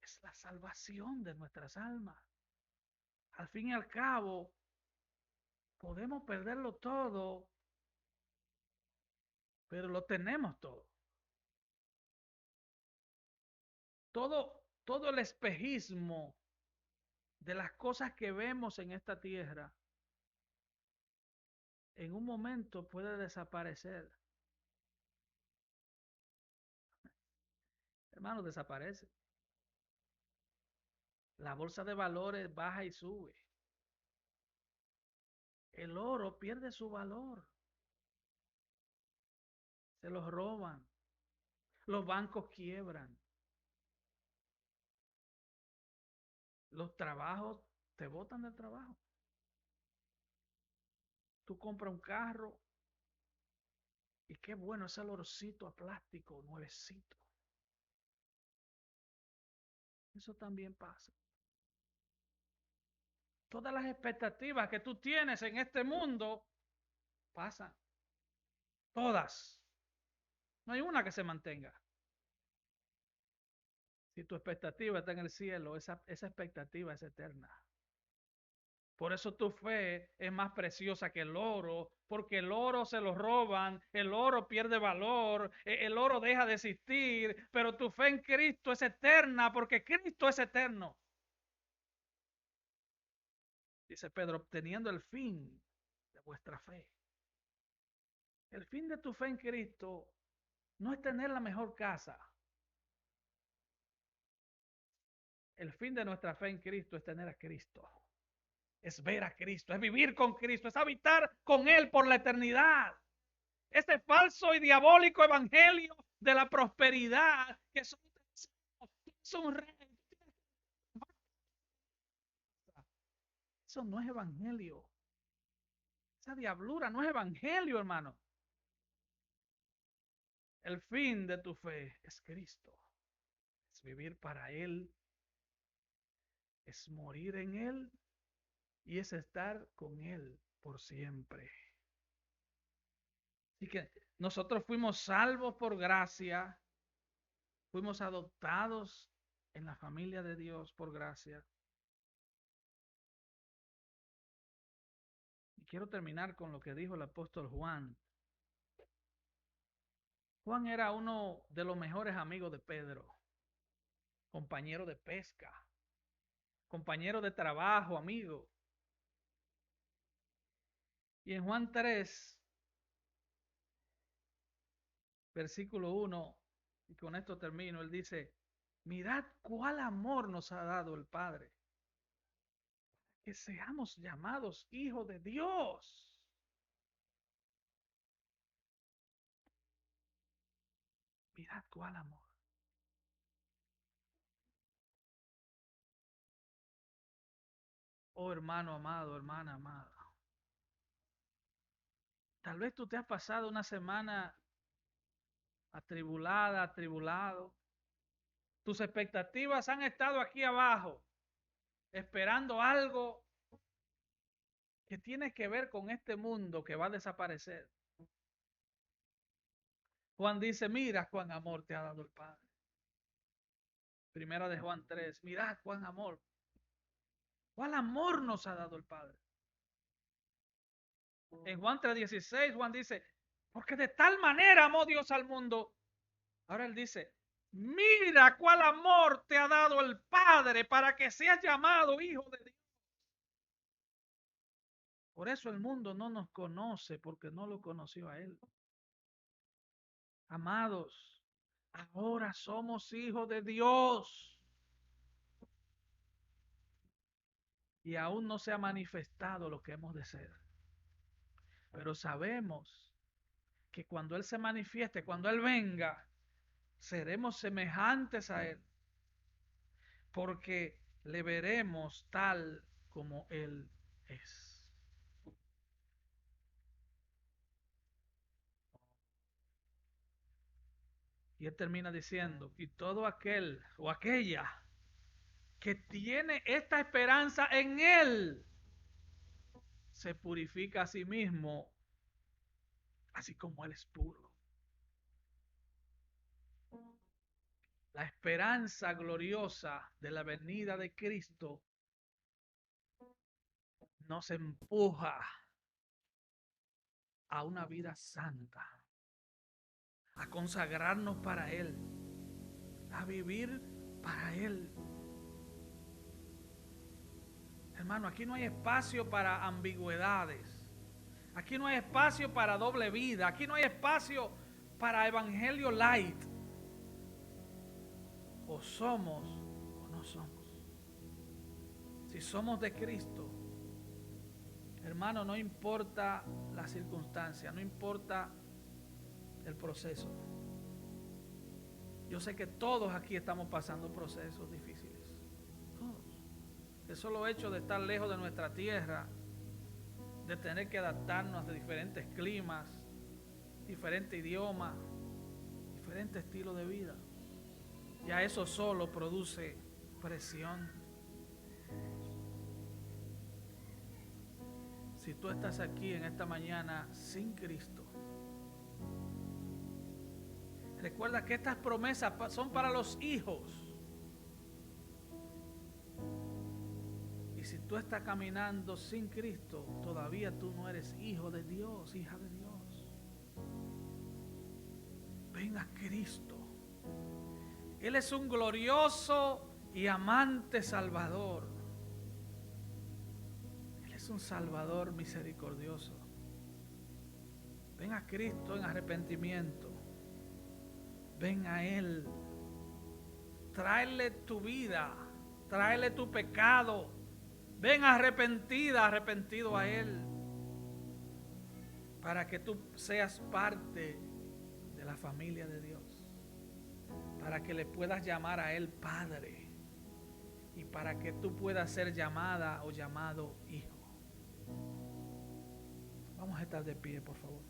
es la salvación de nuestras almas. Al fin y al cabo, podemos perderlo todo, pero lo tenemos todo. Todo el espejismo de las cosas que vemos en esta tierra, en un momento puede desaparecer. Hermano, desaparece. La bolsa de valores baja y sube. El oro pierde su valor. Se los roban. Los bancos quiebran. Los trabajos te botan del trabajo. Tú compras un carro y qué bueno ese olorcito a plástico nuevecito. Eso también pasa. Todas las expectativas que tú tienes en este mundo pasan. Todas. No hay una que se mantenga. Si tu expectativa está en el cielo, esa expectativa es eterna. Por eso tu fe es más preciosa que el oro, porque el oro se lo roban, el oro pierde valor, el oro deja de existir, pero tu fe en Cristo es eterna, porque Cristo es eterno. Dice Pedro, obteniendo el fin de vuestra fe. El fin de tu fe en Cristo no es tener la mejor casa. El fin de nuestra fe en Cristo es tener a Cristo. Es ver a Cristo, es vivir con Cristo, es habitar con Él por la eternidad. Este falso y diabólico evangelio de la prosperidad que son un rey. Eso no es evangelio. Esa diablura no es evangelio, hermano. El fin de tu fe es Cristo. Es vivir para Él. Es morir en Él. Y es estar con Él por siempre. Así que nosotros fuimos salvos por gracia. Fuimos adoptados en la familia de Dios por gracia. Y quiero terminar con lo que dijo el apóstol Juan. Juan era uno de los mejores amigos de Pedro, compañero de pesca, compañero de trabajo, amigo. Y en Juan 3, versículo 1, y con esto termino, él dice, mirad cuál amor nos ha dado el Padre, que seamos llamados hijos de Dios. Mirad cuál amor. Oh hermano amado, hermana amada. Tal vez tú te has pasado una semana atribulada, atribulado. Tus expectativas han estado aquí abajo, esperando algo que tiene que ver con este mundo que va a desaparecer. Juan dice, mira cuán amor te ha dado el Padre. Primera de Juan 3, mirad cuán amor. ¿Cuál amor nos ha dado el Padre? En Juan 3:16, Juan dice, porque de tal manera amó Dios al mundo. Ahora él dice, mira cuál amor te ha dado el Padre para que seas llamado hijo de Dios. Por eso el mundo no nos conoce, porque no lo conoció a él. Amados, ahora somos hijos de Dios. Y aún no se ha manifestado lo que hemos de ser. Pero sabemos que cuando Él se manifieste, cuando Él venga, seremos semejantes a Él, porque le veremos tal como Él es. Y Él termina diciendo, y todo aquel o aquella que tiene esta esperanza en Él, se purifica a sí mismo, así como Él es puro. La esperanza gloriosa de la venida de Cristo nos empuja a una vida santa, a consagrarnos para Él, a vivir para Él. Hermano, aquí no hay espacio para ambigüedades. Aquí no hay espacio para doble vida. Aquí no hay espacio para evangelio light. O somos o no somos. Si somos de Cristo, hermano, no importa la circunstancia, no importa el proceso. Yo sé que todos aquí estamos pasando procesos difíciles. Todos. El solo hecho de estar lejos de nuestra tierra, de tener que adaptarnos a diferentes climas, diferentes idiomas, diferentes estilos de vida, ya eso solo produce presión. Si tú estás aquí en esta mañana sin Cristo, recuerda que estas promesas son para los hijos. Y si tú estás caminando sin Cristo, todavía tú no eres hijo de Dios, hija de Dios. Ven a Cristo. Él es un glorioso y amante Salvador. Él es un Salvador misericordioso. Ven a Cristo en arrepentimiento. Ven a Él. Tráele tu vida. Tráele tu pecado. Ven arrepentida, arrepentido a Él. Para que tú seas parte de la familia de Dios. Para que le puedas llamar a Él Padre. Y para que tú puedas ser llamada o llamado hijo. Vamos a estar de pie, por favor.